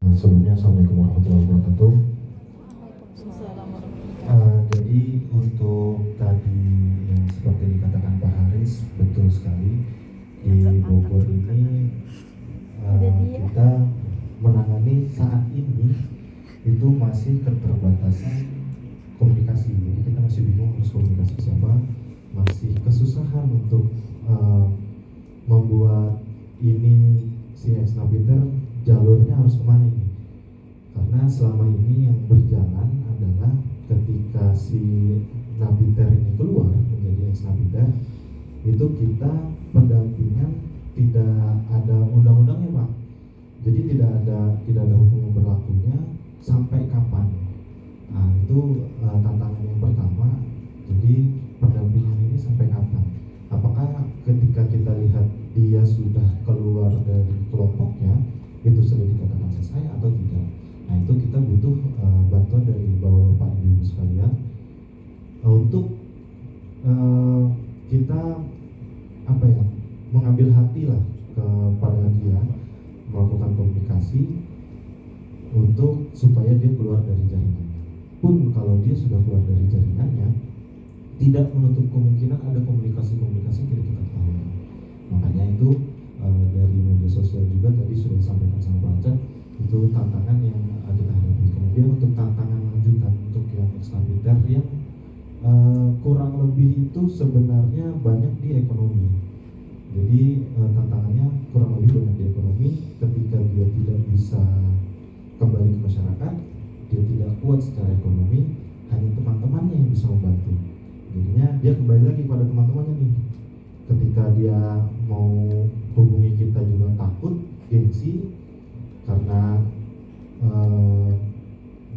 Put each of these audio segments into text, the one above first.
Sebelumnya, Assalamualaikum warahmatullahi wabarakatuh. Jadi untuk tadi yang seperti dikatakan Pak Haris, betul sekali di Bogor ini kita menangani saat ini itu masih keterbatasan komunikasi. Jadi kita masih bingung harus komunikasi siapa, masih kesusahan untuk membuat ini si ex napiter jalurnya harus kemana ini. Karena selama ini yang berjalan adalah ketika si napiter ini keluar menjadi ex napiter, itu kita pendampingan tidak ada undang-undangnya Pak. Jadi tidak ada hukum yang berlakunya sampai kapan. Nah itu tantangan yang pertama. Jadi pendampingan ini sampai kapan? Apakah ketika kita lihat dia sudah keluar dari kelompoknya itu sudah dikatakan selesai atau tidak? Nah itu kita butuh bantuan dari bapak ibu sekalian untuk kita mengambil hati lah kepada dia, melakukan komunikasi untuk supaya dia keluar dari jaringannya. Pun kalau dia sudah keluar dari jaringannya, tidak menutup kemungkinan ada komunikasi-komunikasi yang tidak kita tahu. Makanya itu dari media sosial juga tadi sudah disampaikan sama Pak Aca, itu tantangan yang kita hadapi. Kemudian untuk tantangan lanjutan untuk yang ex napiter yang kurang lebih itu sebenarnya banyak di ekonomi. Jadi tantangannya kurang lebih banyak di ekonomi. Ketika dia tidak bisa kembali ke masyarakat, dia tidak kuat secara ekonomi, hanya teman-temannya yang bisa membantu. Jadinya dia kembali lagi pada teman-temannya nih. Ketika dia mau hubungi kita juga takut, gengsi, karena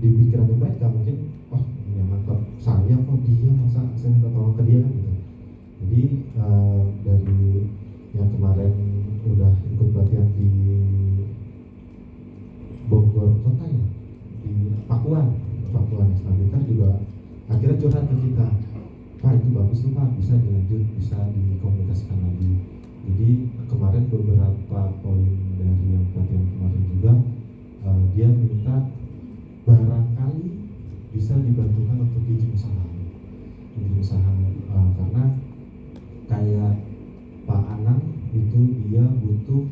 di pikirannya mereka mungkin yang nganggap saya kok dia, masa saya minta tolong ke dia kan gitu. Jadi dari yang kemarin udah ikut pelatihan di Bogor kota ya, di Pakuan ex napiter juga akhirnya curhat ke kita, Pak itu bagus tuh Pak, bisa dilanjut, bisa dikomunikasikan lagi. Jadi kemarin beberapa poin dari yang pelatihan kemarin juga dia minta barangkali bisa dibantukan untuk izin usaha karena kayak Pak Anang itu dia butuh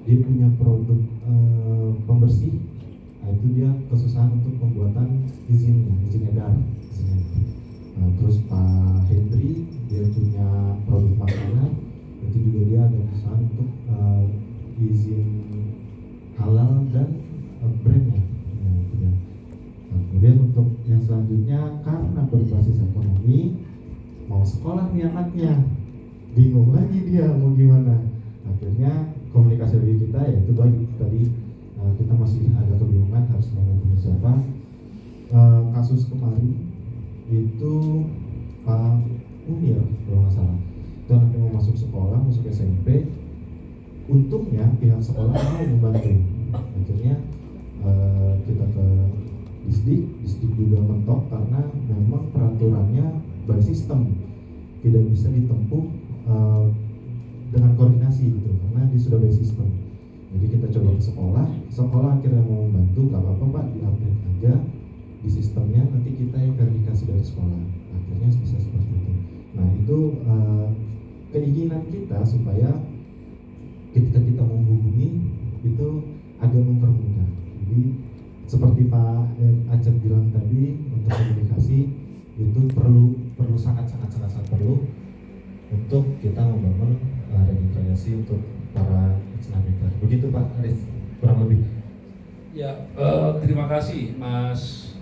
dia punya produk pembersih. Nah, itu dia kesusahan untuk pembuatan izin edar. Terus Pak Hendri dia punya produk makanan, itu juga dia ada kesusahan untuk izin halal dan brandnya. Kemudian untuk yang selanjutnya, karena berbasis ekonomi, mau sekolah nih anaknya, bingung lagi dia mau gimana. Akhirnya komunikasi dari kita yaitu baik tadi kita masih agak kebingungan harus menghubungi siapa. Kasus kemarin itu Pak Munir kalau nggak salah, itu anaknya mau masuk sekolah, masuk SMP. Untungnya pihak sekolah mau membantu. Akhirnya kita ke Disdik juga mentok karena memang peraturannya by system, tidak bisa ditempuh dengan koordinasi gitu, karena dia sudah by system. Jadi kita coba ke sekolah akhirnya mau membantu, gak apa-apa Pak, di-update aja di sistemnya, nanti kita yang verifikasi dari sekolah. Akhirnya bisa seperti itu. Nah itu keinginan kita supaya ketika kita menghubungi itu agak mempermudah. Jadi seperti Pak Acep bilang tadi, untuk komunikasi itu perlu sangat perlu untuk kita membangun registrasi untuk para ex napiter. Begitu Pak Aris kurang lebih. Ya, terima kasih Mas